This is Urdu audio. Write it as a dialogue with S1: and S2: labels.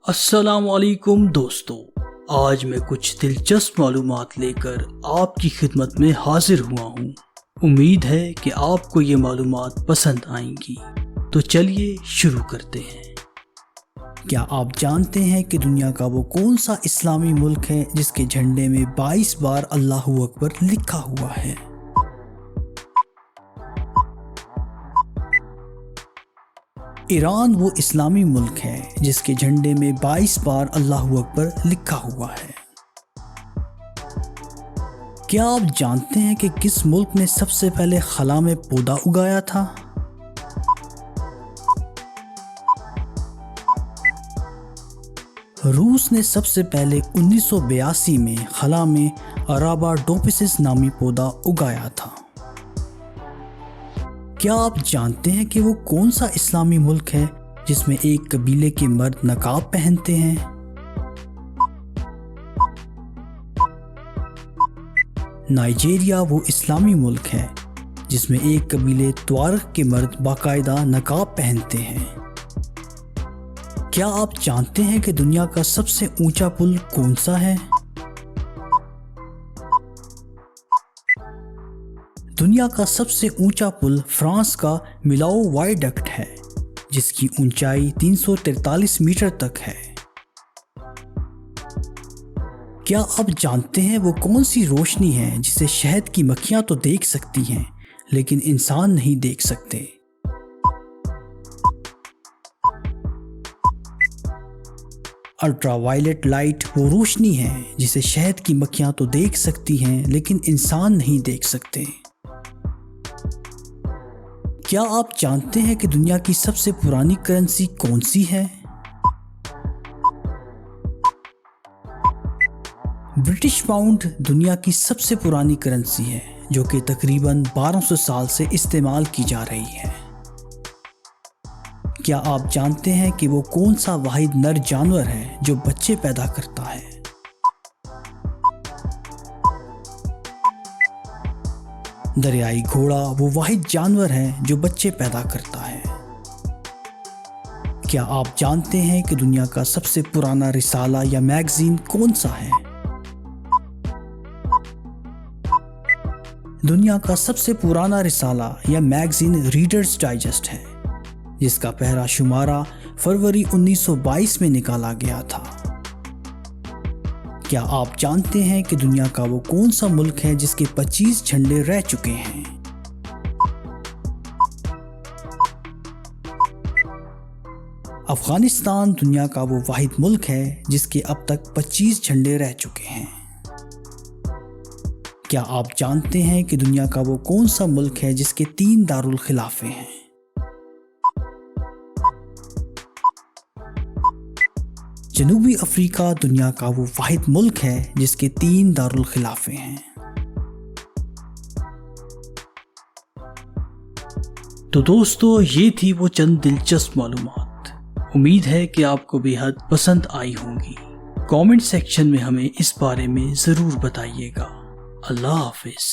S1: السلام علیکم دوستو، آج میں کچھ دلچسپ معلومات لے کر آپ کی خدمت میں حاضر ہوا ہوں۔ امید ہے کہ آپ کو یہ معلومات پسند آئیں گی، تو چلیے شروع کرتے ہیں۔ کیا آپ جانتے ہیں کہ دنیا کا وہ کون سا اسلامی ملک ہے جس کے جھنڈے میں 22 بار اللہ اکبر لکھا ہوا ہے؟ ایران وہ اسلامی ملک ہے جس کے جھنڈے میں 22 بار اللہ اکبر لکھا ہوا ہے۔ کیا آپ جانتے ہیں کہ کس ملک نے سب سے پہلے خلا میں پودا اگایا تھا؟ روس نے سب سے پہلے 1982 میں خلا میں اراباڈوپسس نامی پودا اگایا تھا۔ کیا آپ جانتے ہیں کہ وہ کون سا اسلامی ملک ہے جس میں ایک قبیلے کے مرد نقاب پہنتے ہیں؟ نائجیریا وہ اسلامی ملک ہے جس میں ایک قبیلے توارق کے مرد باقاعدہ نقاب پہنتے ہیں۔ کیا آپ جانتے ہیں کہ دنیا کا سب سے اونچا پل کون سا ہے؟ دنیا کا سب سے اونچا پل فرانس کا ملاؤ وائیڈکٹ ہے جس کی اونچائی 343 میٹر تک ہے۔ کیا آپ جانتے ہیں وہ کون سی روشنی ہے جسے شہد کی مکھیاں تو دیکھ سکتی ہیں لیکن انسان نہیں دیکھ سکتے؟ الٹرا وائلٹ لائٹ وہ روشنی ہے جسے شہد کی مکھیاں تو دیکھ سکتی ہیں لیکن انسان نہیں دیکھ سکتے۔ کیا آپ جانتے ہیں کہ دنیا کی سب سے پرانی کرنسی کون سی ہے؟ برٹش پاؤنڈ دنیا کی سب سے پرانی کرنسی ہے جو کہ تقریباً 1200 سال سے استعمال کی جا رہی ہے۔ کیا آپ جانتے ہیں کہ وہ کون سا واحد نر جانور ہے جو بچے پیدا کرتا ہے؟ دریائی گھوڑا وہ واحد جانور ہے جو بچے پیدا کرتا ہے۔ کیا آپ جانتے ہیں کہ دنیا کا سب سے پرانا رسالہ یا میگزین کون سا ہے؟ دنیا کا سب سے پرانا رسالہ یا میگزین ریڈرز ڈائجسٹ ہے جس کا پہلا شمارہ فروری 1922 میں نکالا گیا تھا۔ کیا آپ جانتے ہیں کہ دنیا کا وہ کون سا ملک ہے جس کے 25 جھنڈے رہ چکے ہیں؟ افغانستان دنیا کا وہ واحد ملک ہے جس کے اب تک 25 جھنڈے رہ چکے ہیں۔ کیا آپ جانتے ہیں کہ دنیا کا وہ کون سا ملک ہے جس کے 3 دارالخلافے ہیں؟ جنوبی افریقہ دنیا کا وہ واحد ملک ہے جس کے 3 دارالخلافے ہیں۔ تو دوستو، یہ تھی وہ چند دلچسپ معلومات۔ امید ہے کہ آپ کو بے حد پسند آئی ہوں گی۔ کامنٹ سیکشن میں ہمیں اس بارے میں ضرور بتائیے گا۔ اللہ حافظ۔